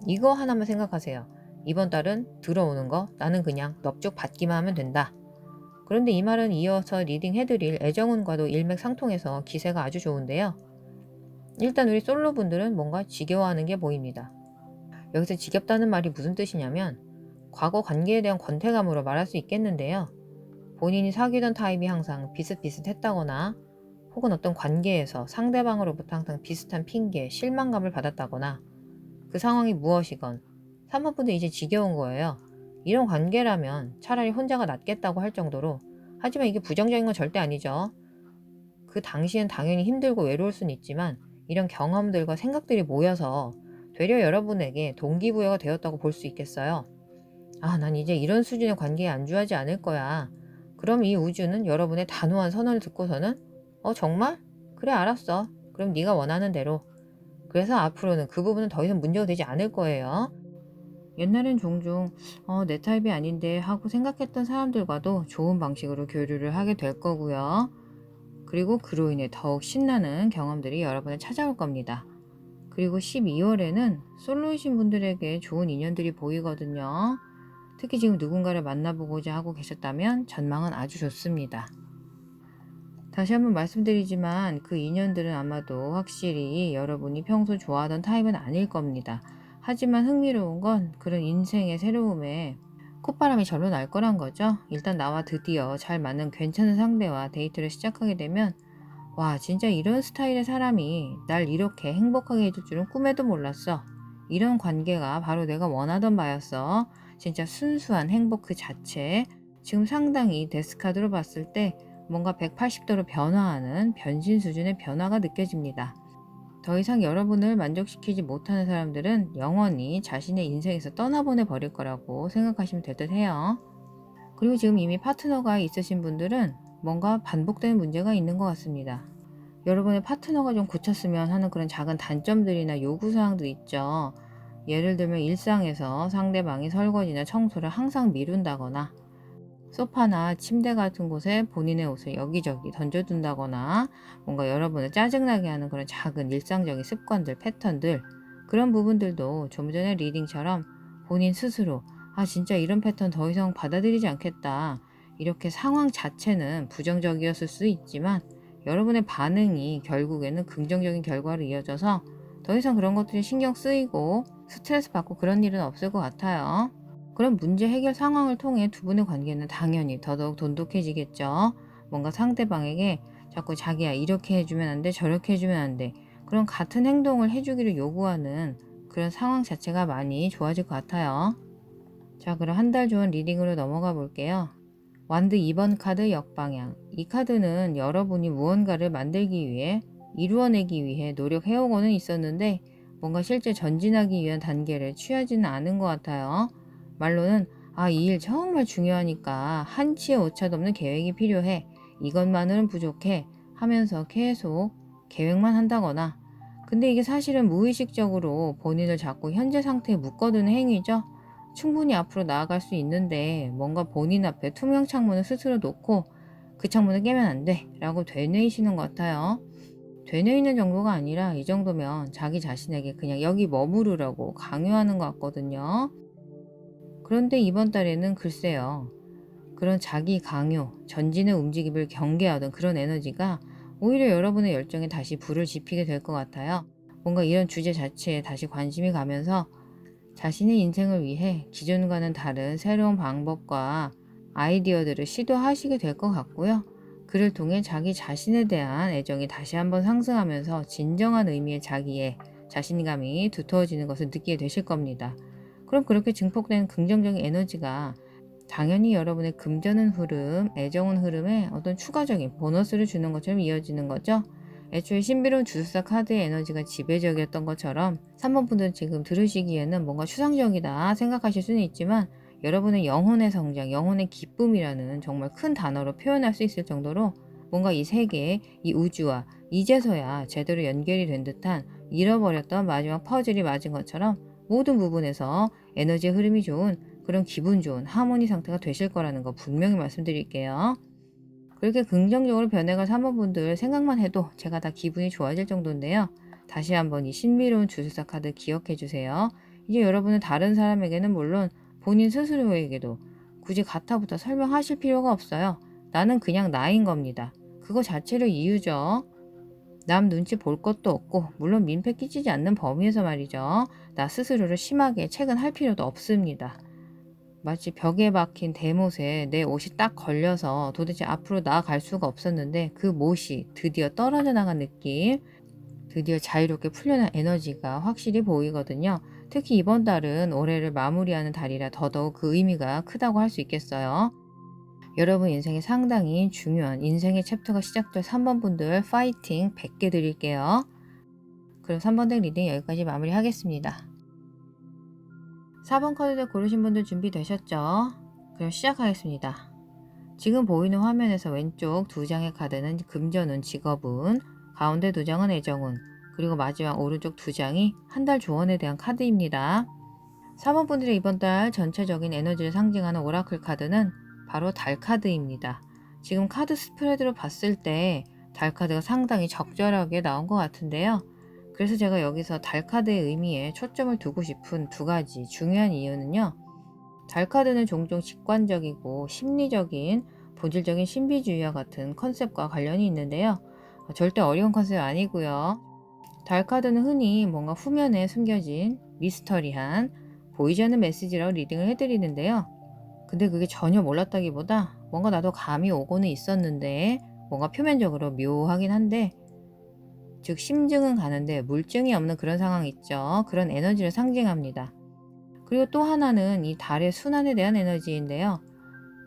이거 하나만 생각하세요. 이번 달은 들어오는 거 나는 그냥 넙죽 받기만 하면 된다. 그런데 이 말은 이어서 리딩 해드릴 애정운과도 일맥상통해서 기세가 아주 좋은데요. 일단 우리 솔로분들은 뭔가 지겨워하는 게 보입니다. 여기서 지겹다는 말이 무슨 뜻이냐면 과거 관계에 대한 권태감으로 말할 수 있겠는데요. 본인이 사귀던 타입이 항상 비슷비슷했다거나 혹은 어떤 관계에서 상대방으로부터 항상 비슷한 핑계, 실망감을 받았다거나 그 상황이 무엇이건 3번 분들 이제 지겨운 거예요. 이런 관계라면 차라리 혼자가 낫겠다고 할 정도로, 하지만 이게 부정적인 건 절대 아니죠. 그 당시엔 당연히 힘들고 외로울 수는 있지만 이런 경험들과 생각들이 모여서 되려 여러분에게 동기부여가 되었다고 볼 수 있겠어요. 아, 난 이제 이런 수준의 관계에 안주하지 않을 거야. 그럼 이 우주는 여러분의 단호한 선언을 듣고서는 정말? 그래, 알았어. 그럼 네가 원하는 대로. 그래서 앞으로는 그 부분은 더 이상 문제가 되지 않을 거예요. 옛날엔 종종 내 타입이 아닌데 하고 생각했던 사람들과도 좋은 방식으로 교류를 하게 될 거고요. 그리고 그로 인해 더욱 신나는 경험들이 여러분을 찾아올 겁니다. 그리고 12월에는 솔로이신 분들에게 좋은 인연들이 보이거든요. 특히 지금 누군가를 만나보고자 하고 계셨다면 전망은 아주 좋습니다. 다시 한번 말씀드리지만 그 인연들은 아마도 확실히 여러분이 평소 좋아하던 타입은 아닐 겁니다. 하지만 흥미로운 건 그런 인생의 새로움에 콧바람이 절로 날 거란 거죠. 일단 나와 드디어 잘 맞는 괜찮은 상대와 데이트를 시작하게 되면 와, 진짜 이런 스타일의 사람이 날 이렇게 행복하게 해줄 줄은 꿈에도 몰랐어. 이런 관계가 바로 내가 원하던 바였어. 진짜 순수한 행복 그 자체. 지금 상당히 데스카드로 봤을 때 뭔가 180도로 변화하는 변신 수준의 변화가 느껴집니다. 더 이상 여러분을 만족시키지 못하는 사람들은 영원히 자신의 인생에서 떠나보내 버릴 거라고 생각하시면 될 듯 해요. 그리고 지금 이미 파트너가 있으신 분들은 뭔가 반복되는 문제가 있는 것 같습니다. 여러분의 파트너가 좀 고쳤으면 하는 그런 작은 단점들이나 요구사항들 있죠. 예를 들면 일상에서 상대방이 설거지나 청소를 항상 미룬다거나 소파나 침대 같은 곳에 본인의 옷을 여기저기 던져둔다거나 뭔가 여러분을 짜증나게 하는 그런 작은 일상적인 습관들, 패턴들, 그런 부분들도 좀 전에 리딩처럼 본인 스스로 진짜 이런 패턴 더 이상 받아들이지 않겠다, 이렇게 상황 자체는 부정적이었을 수 있지만 여러분의 반응이 결국에는 긍정적인 결과로 이어져서 더 이상 그런 것들이 신경 쓰이고 스트레스 받고 그런 일은 없을 것 같아요. 그럼 문제 해결 상황을 통해 두 분의 관계는 당연히 더더욱 돈독해지겠죠. 뭔가 상대방에게 자꾸 자기야 이렇게 해주면 안 돼, 저렇게 해주면 안 돼, 그런 같은 행동을 해주기를 요구하는 그런 상황 자체가 많이 좋아질 것 같아요. 자, 그럼 한 달 좋은 리딩으로 넘어가 볼게요. 완드 2번 카드 역방향. 이 카드는 여러분이 무언가를 만들기 위해, 이루어내기 위해 노력해오고는 있었는데 뭔가 실제 전진하기 위한 단계를 취하지는 않은 것 같아요. 말로는 이 일 정말 중요하니까 한치의 오차도 없는 계획이 필요해, 이것만으로는 부족해 하면서 계속 계획만 한다거나, 근데 이게 사실은 무의식적으로 본인을 자꾸 현재 상태에 묶어두는 행위죠. 충분히 앞으로 나아갈 수 있는데 뭔가 본인 앞에 투명 창문을 스스로 놓고 그 창문을 깨면 안 돼 라고 되뇌이시는 것 같아요. 되뇌이는 정도가 아니라 이 정도면 자기 자신에게 그냥 여기 머무르라고 강요하는 것 같거든요. 그런데 이번 달에는 글쎄요, 그런 자기 강요, 전진의 움직임을 경계하던 그런 에너지가 오히려 여러분의 열정에 다시 불을 지피게 될 것 같아요. 뭔가 이런 주제 자체에 다시 관심이 가면서 자신의 인생을 위해 기존과는 다른 새로운 방법과 아이디어들을 시도하시게 될 것 같고요. 그를 통해 자기 자신에 대한 애정이 다시 한번 상승하면서 진정한 의미의 자기의 자신감이 두터워지는 것을 느끼게 되실 겁니다. 그럼 그렇게 증폭된 긍정적인 에너지가 당연히 여러분의 금전은 흐름, 애정은 흐름에 어떤 추가적인 보너스를 주는 것처럼 이어지는 거죠. 애초에 신비로운 주술사 카드의 에너지가 지배적이었던 것처럼 3번 분들은 지금 들으시기에는 뭔가 추상적이다 생각하실 수는 있지만 여러분의 영혼의 성장, 영혼의 기쁨이라는 정말 큰 단어로 표현할 수 있을 정도로 뭔가 이 세계, 이 우주와 이제서야 제대로 연결이 된 듯한 잃어버렸던 마지막 퍼즐이 맞은 것처럼 모든 부분에서 에너지의 흐름이 좋은 그런 기분 좋은 하모니 상태가 되실 거라는 거 분명히 말씀드릴게요. 그렇게 긍정적으로 변해갈 3번 분들 생각만 해도 제가 다 기분이 좋아질 정도인데요. 다시 한번 이 신비로운 주술사 카드 기억해 주세요. 이제 여러분은 다른 사람에게는 물론 본인 스스로에게도 굳이 가타부터 설명하실 필요가 없어요. 나는 그냥 나인 겁니다. 그거 자체로 이유죠. 남 눈치 볼 것도 없고 물론 민폐 끼치지 않는 범위에서 말이죠. 나 스스로를 심하게 체근할 필요도 없습니다. 마치 벽에 박힌 대못에 내 옷이 딱 걸려서 도대체 앞으로 나아갈 수가 없었는데 그 못이 드디어 떨어져 나간 느낌, 드디어 자유롭게 풀려난 에너지가 확실히 보이거든요. 특히 이번 달은 올해를 마무리하는 달이라 더더욱 그 의미가 크다고 할 수 있겠어요. 여러분 인생에 상당히 중요한 인생의 챕터가 시작될 3번 분들 파이팅 100개 드릴게요. 그럼 3번 덱 리딩 여기까지 마무리하겠습니다. 4번 카드덱 고르신 분들 준비되셨죠? 그럼 시작하겠습니다. 지금 보이는 화면에서 왼쪽 2장의 카드는 금전운, 직업운, 가운데 2장은 애정운, 그리고 마지막 오른쪽 2장이 한 달 조언에 대한 카드입니다. 4번 분들의 이번 달 전체적인 에너지를 상징하는 오라클 카드는 바로 달 카드입니다. 지금 카드 스프레드로 봤을 때 달 카드가 상당히 적절하게 나온 것 같은데요. 그래서 제가 여기서 달 카드의 의미에 초점을 두고 싶은 2가지 중요한 이유는요. 달 카드는 종종 직관적이고 심리적인 본질적인 신비주의와 같은 컨셉과 관련이 있는데요. 절대 어려운 컨셉 아니고요. 달 카드는 흔히 뭔가 후면에 숨겨진 미스터리한 보이지 않는 메시지라고 리딩을 해드리는데요. 근데 그게 전혀 몰랐다기보다 뭔가 나도 감이 오고는 있었는데 뭔가 표면적으로 묘하긴 한데 즉 심증은 가는데 물증이 없는 그런 상황 있죠. 그런 에너지를 상징합니다. 그리고 또 하나는 이 달의 순환에 대한 에너지인데요.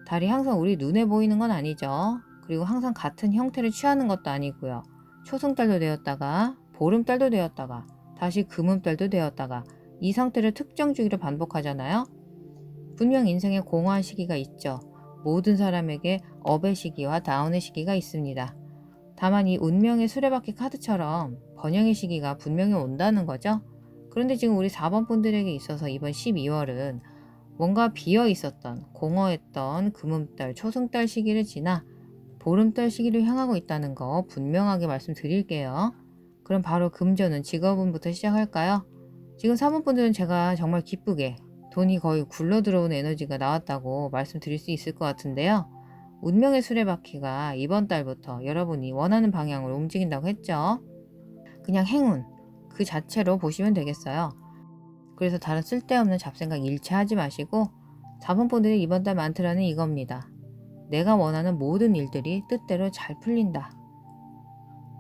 달이 항상 우리 눈에 보이는 건 아니죠. 그리고 항상 같은 형태를 취하는 것도 아니고요. 초승달도 되었다가 보름달도 되었다가 다시 금음달도 되었다가 이 상태를 특정 주기로 반복하잖아요. 분명 인생에 공허한 시기가 있죠. 모든 사람에게 업의 시기와 다운의 시기가 있습니다. 다만 이 운명의 수레바퀴 카드처럼 번영의 시기가 분명히 온다는 거죠. 그런데 지금 우리 4번 분들에게 있어서 이번 12월은 뭔가 비어 있었던 공허했던 금음달, 초승달 시기를 지나 보름달 시기를 향하고 있다는 거 분명하게 말씀드릴게요. 그럼 바로 금전은 직업운부터 시작할까요? 지금 4번 분들은 제가 정말 기쁘게 돈이 거의 굴러 들어오는 에너지가 나왔다고 말씀드릴 수 있을 것 같은데요. 운명의 수레바퀴가 이번 달부터 여러분이 원하는 방향으로 움직인다고 했죠. 그냥 행운 그 자체로 보시면 되겠어요. 그래서 다른 쓸데없는 잡생각 일체하지 마시고 4번 분들이 이번 달 만트라는 이겁니다. 내가 원하는 모든 일들이 뜻대로 잘 풀린다.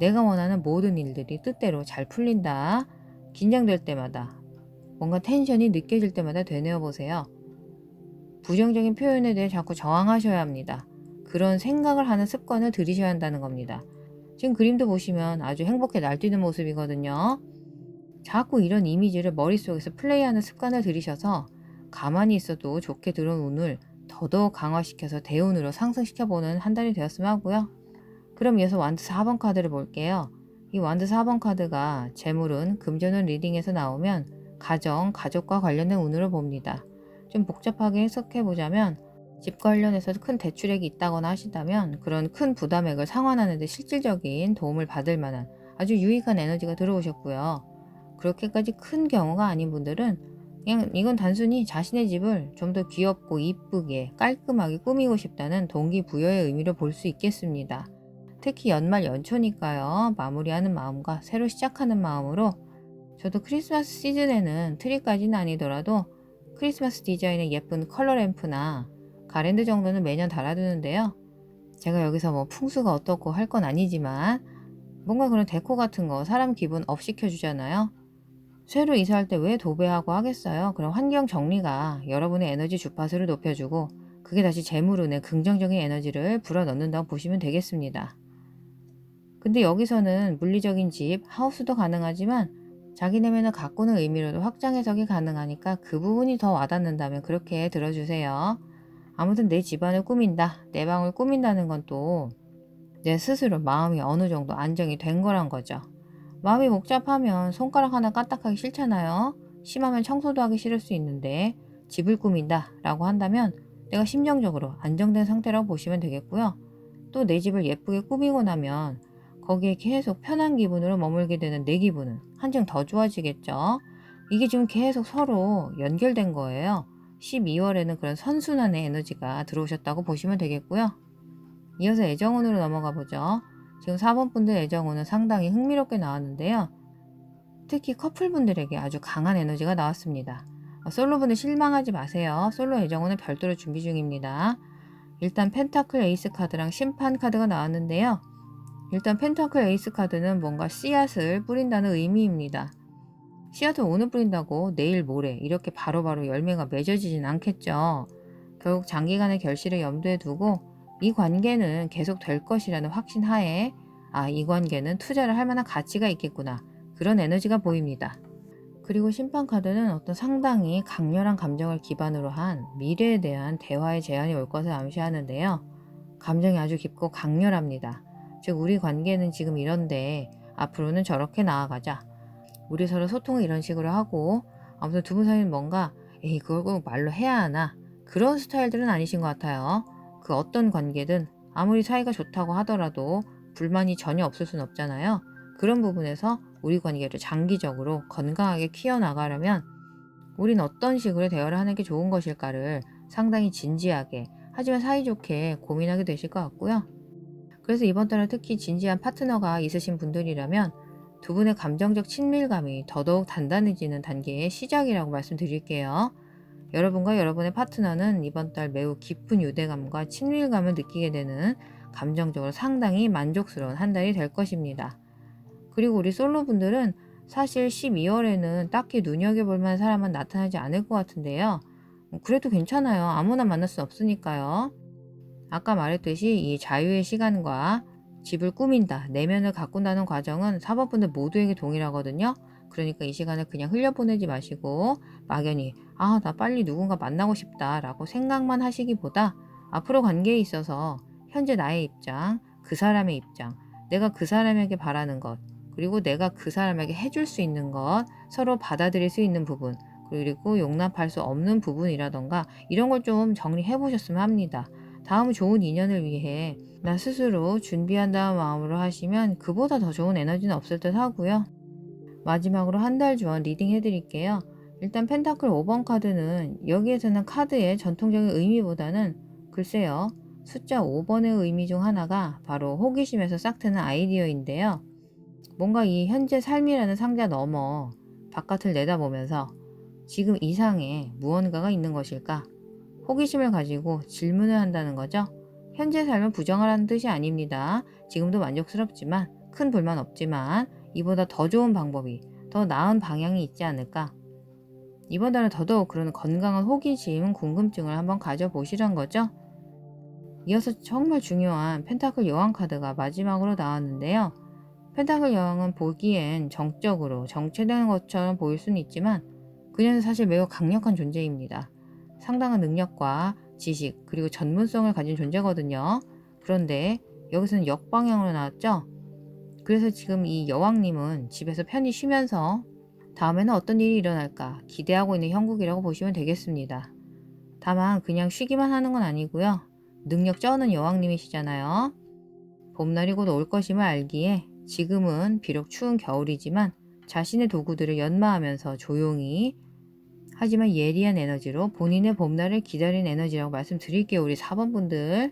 내가 원하는 모든 일들이 뜻대로 잘 풀린다. 긴장될 때마다 뭔가 텐션이 느껴질 때마다 되뇌어 보세요. 부정적인 표현에 대해 자꾸 저항하셔야 합니다. 그런 생각을 하는 습관을 들이셔야 한다는 겁니다. 지금 그림도 보시면 아주 행복해 날뛰는 모습이거든요. 자꾸 이런 이미지를 머릿속에서 플레이하는 습관을 들이셔서 가만히 있어도 좋게 들어온 운을 더더욱 강화시켜서 대운으로 상승시켜보는 한 달이 되었으면 하고요. 그럼 이어서 완드 4번 카드를 볼게요. 이 완드 4번 카드가 재물운, 금전운 리딩에서 나오면 가정, 가족과 관련된 운으로 봅니다. 좀 복잡하게 해석해보자면 집 관련해서 큰 대출액이 있다거나 하시다면 그런 큰 부담액을 상환하는 데 실질적인 도움을 받을 만한 아주 유익한 에너지가 들어오셨고요. 그렇게까지 큰 경우가 아닌 분들은 그냥 이건 단순히 자신의 집을 좀 더 귀엽고 이쁘게 깔끔하게 꾸미고 싶다는 동기부여의 의미로 볼 수 있겠습니다. 특히 연말 연초니까요. 마무리하는 마음과 새로 시작하는 마음으로 저도 크리스마스 시즌에는 트리까지는 아니더라도 크리스마스 디자인의 예쁜 컬러 램프나 가랜드 정도는 매년 달아두는데요. 제가 여기서 뭐 풍수가 어떻고 할 건 아니지만 뭔가 그런 데코 같은 거 사람 기분 업 시켜주잖아요. 새로 이사할 때 왜 도배하고 하겠어요? 그럼 환경 정리가 여러분의 에너지 주파수를 높여주고 그게 다시 재물운에 긍정적인 에너지를 불어넣는다고 보시면 되겠습니다. 근데 여기서는 물리적인 집, 하우스도 가능하지만 자기 내면을 가꾸는 의미로도 확장 해석이 가능하니까 그 부분이 더 와닿는다면 그렇게 들어주세요. 아무튼 내 집안을 꾸민다, 내 방을 꾸민다는 건 또 내 스스로 마음이 어느 정도 안정이 된 거란 거죠. 마음이 복잡하면 손가락 하나 까딱하기 싫잖아요. 심하면 청소도 하기 싫을 수 있는데 집을 꾸민다 라고 한다면 내가 심정적으로 안정된 상태라고 보시면 되겠고요. 또 내 집을 예쁘게 꾸미고 나면 거기에 계속 편한 기분으로 머물게 되는 내 기분은 한층 더 좋아지겠죠. 이게 지금 계속 서로 연결된 거예요. 12월에는 그런 선순환의 에너지가 들어오셨다고 보시면 되겠고요. 이어서 애정운으로 넘어가 보죠. 지금 4번 분들 애정운은 상당히 흥미롭게 나왔는데요. 특히 커플분들에게 아주 강한 에너지가 나왔습니다. 솔로분들 실망하지 마세요. 솔로 애정운은 별도로 준비 중입니다. 일단 펜타클 에이스 카드랑 심판 카드가 나왔는데요. 일단 펜타클 에이스 카드는 뭔가 씨앗을 뿌린다는 의미입니다. 씨앗을 오늘 뿌린다고 내일 모레 이렇게 바로바로 열매가 맺어지진 않겠죠. 결국 장기간의 결실을 염두에 두고 이 관계는 계속 될 것이라는 확신하에 이 관계는 투자를 할 만한 가치가 있겠구나. 그런 에너지가 보입니다. 그리고 심판 카드는 어떤 상당히 강렬한 감정을 기반으로 한 미래에 대한 대화의 제안이 올 것을 암시하는데요. 감정이 아주 깊고 강렬합니다. 즉 우리 관계는 지금 이런데 앞으로는 저렇게 나아가자. 우리 서로 소통을 이런 식으로 하고 아무튼 두 분 사이는 뭔가 그걸 꼭 말로 해야 하나 그런 스타일들은 아니신 것 같아요. 그 어떤 관계든 아무리 사이가 좋다고 하더라도 불만이 전혀 없을 순 없잖아요. 그런 부분에서 우리 관계를 장기적으로 건강하게 키워나가려면 우린 어떤 식으로 대화를 하는 게 좋은 것일까를 상당히 진지하게 하지만 사이좋게 고민하게 되실 것 같고요. 그래서 이번 달은 특히 진지한 파트너가 있으신 분들이라면 두 분의 감정적 친밀감이 더더욱 단단해지는 단계의 시작이라고 말씀드릴게요. 여러분과 여러분의 파트너는 이번 달 매우 깊은 유대감과 친밀감을 느끼게 되는 감정적으로 상당히 만족스러운 한 달이 될 것입니다. 그리고 우리 솔로분들은 사실 12월에는 딱히 눈여겨볼 만한 사람은 나타나지 않을 것 같은데요. 그래도 괜찮아요. 아무나 만날 수 없으니까요. 아까 말했듯이 이 자유의 시간과 집을 꾸민다, 내면을 가꾼다는 과정은 4번분들 모두에게 동일하거든요. 그러니까 이 시간을 그냥 흘려보내지 마시고 막연히 나 빨리 누군가 만나고 싶다 라고 생각만 하시기보다 앞으로 관계에 있어서 현재 나의 입장, 그 사람의 입장, 내가 그 사람에게 바라는 것, 그리고 내가 그 사람에게 해줄 수 있는 것, 서로 받아들일 수 있는 부분, 그리고 용납할 수 없는 부분이라던가 이런 걸 좀 정리해 보셨으면 합니다. 다음 좋은 인연을 위해 나 스스로 준비한다는 마음으로 하시면 그보다 더 좋은 에너지는 없을 듯 하고요. 마지막으로 한 달 주원 리딩 해드릴게요. 일단 펜타클 5번 카드는 여기에서는 카드의 전통적인 의미보다는 글쎄요. 숫자 5번의 의미 중 하나가 바로 호기심에서 싹트는 아이디어인데요. 뭔가 이 현재 삶이라는 상자 너머 바깥을 내다보면서 지금 이상의 무언가가 있는 것일까? 호기심을 가지고 질문을 한다는 거죠. 현재 삶을 부정하라는 뜻이 아닙니다. 지금도 만족스럽지만 큰 불만 없지만 이보다 더 좋은 방법이 더 나은 방향이 있지 않을까. 이번 달은 더더욱 그런 건강한 호기심, 궁금증을 한번 가져보시란 거죠. 이어서 정말 중요한 펜타클 여왕 카드가 마지막으로 나왔는데요. 펜타클 여왕은 보기엔 정적으로 정체되는 것처럼 보일 수는 있지만 그녀는 사실 매우 강력한 존재입니다. 상당한 능력과 지식 그리고 전문성을 가진 존재거든요. 그런데 여기서는 역방향으로 나왔죠. 그래서 지금 이 여왕님은 집에서 편히 쉬면서 다음에는 어떤 일이 일어날까 기대하고 있는 형국이라고 보시면 되겠습니다. 다만 그냥 쉬기만 하는 건 아니고요. 능력 쩌는 여왕님이시잖아요. 봄날이 곧 올 것임을 알기에 지금은 비록 추운 겨울이지만 자신의 도구들을 연마하면서 조용히 하지만 예리한 에너지로 본인의 봄날을 기다린 에너지라고 말씀드릴게요. 우리 4번 분들.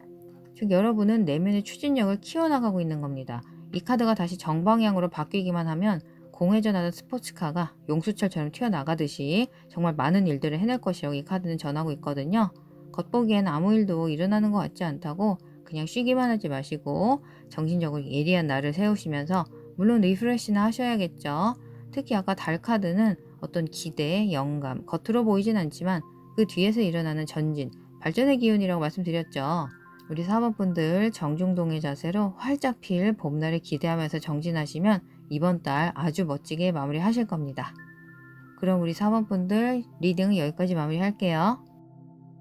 즉 여러분은 내면의 추진력을 키워나가고 있는 겁니다. 이 카드가 다시 정방향으로 바뀌기만 하면 공회전하는 스포츠카가 용수철처럼 튀어나가듯이 정말 많은 일들을 해낼 것이라고 이 카드는 전하고 있거든요. 겉보기엔 아무 일도 일어나는 것 같지 않다고 그냥 쉬기만 하지 마시고 정신적으로 예리한 날을 세우시면서 물론 리프레시나 하셔야겠죠. 특히 아까 달 카드는 어떤 기대, 영감, 겉으로 보이진 않지만 그 뒤에서 일어나는 전진, 발전의 기운이라고 말씀드렸죠. 우리 사모분들 정중동의 자세로 활짝 필 봄날을 기대하면서 정진하시면 이번 달 아주 멋지게 마무리하실 겁니다. 그럼 우리 사모분들 리딩 여기까지 마무리할게요.